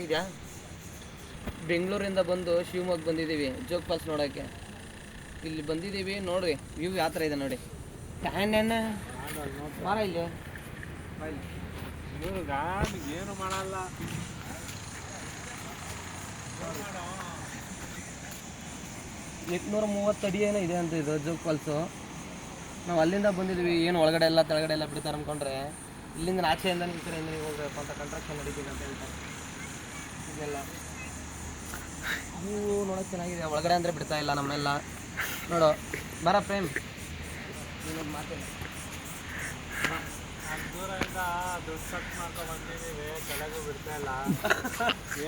ಚೆನ್ನಾಗಿದೆಯಾ? ಬೆಂಗಳೂರಿಂದ ಬಂದು ಶಿವಮೊಗ್ಗ ಬಂದಿದ್ದೀವಿ ಜೋಗ್ ಫಾಲ್ಸ್ ನೋಡೋಕ್ಕೆ. ಇಲ್ಲಿ ಬಂದಿದ್ದೀವಿ ನೋಡ್ರಿ, ವ್ಯೂ ಯಾವ ಥರ ಇದೆ ನೋಡಿ. ಟ್ಯಾನ್ ಬಾರ ಇಲ್ಲಿ ಏನು ಮಾಡಲ್ಲ. 830 ಅಡಿ ಏನೋ ಇದೆ ಅಂತ ಇದು ಜೋಗ್ ಫಾಲ್ಸು. ನಾವು ಅಲ್ಲಿಂದ ಬಂದಿದ್ವಿ, ಏನು ಒಳಗಡೆ ಎಲ್ಲ ತೆಳಗಡೆ ಎಲ್ಲ ಬಿಡ್ತಾರೆ ಅಂದ್ಕೊಂಡ್ರೆ ಇಲ್ಲಿಂದ ಆಚೆಯಿಂದ ಈ ಕಡೆಯಿಂದ ಹೋಗ್ಬೇಕು ಅಂತ ಕನ್ಸ್ಟ್ರಕ್ಷನ್ ನಡೀತಿದೆ ಅಂತ ಹೇಳ್ತಾರೆ. ಇದೆಲ್ಲ ವ್ಯೂ ನೋಡೋಕೆ ಚೆನ್ನಾಗಿದೆ, ಒಳಗಡೆ ಅಂದರೆ ಬಿಡ್ತಾ ಇಲ್ಲ ನಮ್ಮನ್ನೆಲ್ಲ. ನೋಡು ಬರ ಪ್ರೇಮ್, ನೀನೊಂದು ಮಾತಿಲ್ಲ. ದೂರದಿಂದ ದುಡ್ಡು ಖರ್ಚು ಮಾಡ್ಕೊಂಡು ಬಂದಿದ್ದೀವಿ, ಕೆಳಗೂ ಬಿಡ್ತಾ ಇಲ್ಲ.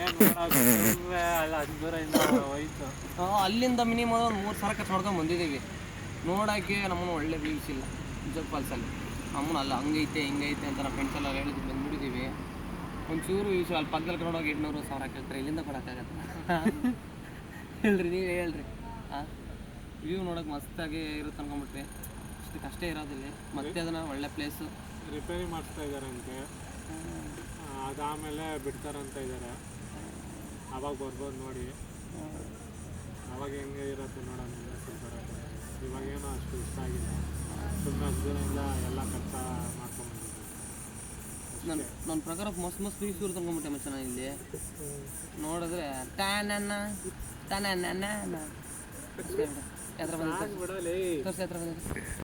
ಏನು ಅಲ್ಲ ಅಷ್ಟು ದೂರದಿಂದ ಹೋಯ್ತು. ಅಲ್ಲಿಂದ ಮಿನಿಮಮ್ ಒಂದು 3,000 ಖರ್ಚು ಮಾಡ್ಕೊಂಡು ಬಂದಿದ್ದೀವಿ ನೋಡೋಕ್ಕೆ. ನಮ್ಮನ್ನು ಒಳ್ಳೆ ವ್ಯೂಸ್ ಇಲ್ಲ ಜೋಗ್ ಫಾಲ್ಸಲ್ಲಿ. ನಮ್ಮನ್ನು ಅಲ್ಲ ಹಂಗೈತೆ ಹಿಂಗೈತೆ ಅಂತ ನಮ್ಮ ಫ್ರೆಂಡ್ಸ್ ಎಲ್ಲ ಹೇಳಿದ್ದು ಬಂದುಬಿಟ್ಟಿದ್ದೀವಿ. ಒಂಚೂರು ವ್ಯೂಸ್ ಅಲ್ಲಿ ಪಕ್ಕದಲ್ಲಿ ಕರ್ಕೊಂಡೋಗಿ 800-1,000 ಕೇಳ್ತಾರೆ, ಇಲ್ಲಿಂದ ಕೊಡೋಕ್ಕಾಗತ್ತೆ ಹೇಳ್ರಿ, ನೀವೇ ಹೇಳ್ರಿ. ವ್ಯೂ ನೋಡೋಕೆ ಮಸ್ತಾಗಿ ಇರುತ್ತೆ ಅನ್ಕೊಂಬಿಟ್ರಿ, ಅಷ್ಟೇ ಇರೋದಿಲ್ಲ. ಮತ್ತೆ ಅದನ್ನು ಒಳ್ಳೆ ಪ್ಲೇಸು ರಿಪೇರಿ ಮಾಡಿಸ್ತಾ ಇದ್ದಾರಂತೆ, ಅದಾದಮೇಲೆ ಬಿಡ್ತಾರಂತ ಇದ್ದಾರೆ. ಆವಾಗ ಬರ್ಬೋದು ನೋಡಿ, ಅವಾಗ ಹೆಂಗೆ ಇರುತ್ತೆ ನೋಡೋಣ. ಇವಾಗೇನೋ ಅಷ್ಟು ಇಷ್ಟ ಆಗಿಲ್ಲ, ಸುಮ್ಮನೆ ಅಷ್ಟೇನಿಲ್ಲ, ಎಲ್ಲ ಖರ್ಚು ಮಾಡ್ಕೊಂಡ್ಬಂದಿದ್ದೆ. ನನ್ನ ಪ್ರಕಾರ ಮಸ್ತ್ ವ್ಯೂಸ್ ಇರುತ್ತೆ ಅನ್ಕೊಂಬಿಟ್ಟೆ ಮಚ್ಚ. ನಾನು ಇಲ್ಲಿ ನೋಡಿದ್ರೆ ಟ್ಯಾನ್ ಎದ್ರ ಬಂದಿದೆ ತೋರಿಸಿ, ಹತ್ರ ಬಂದಿದೆ.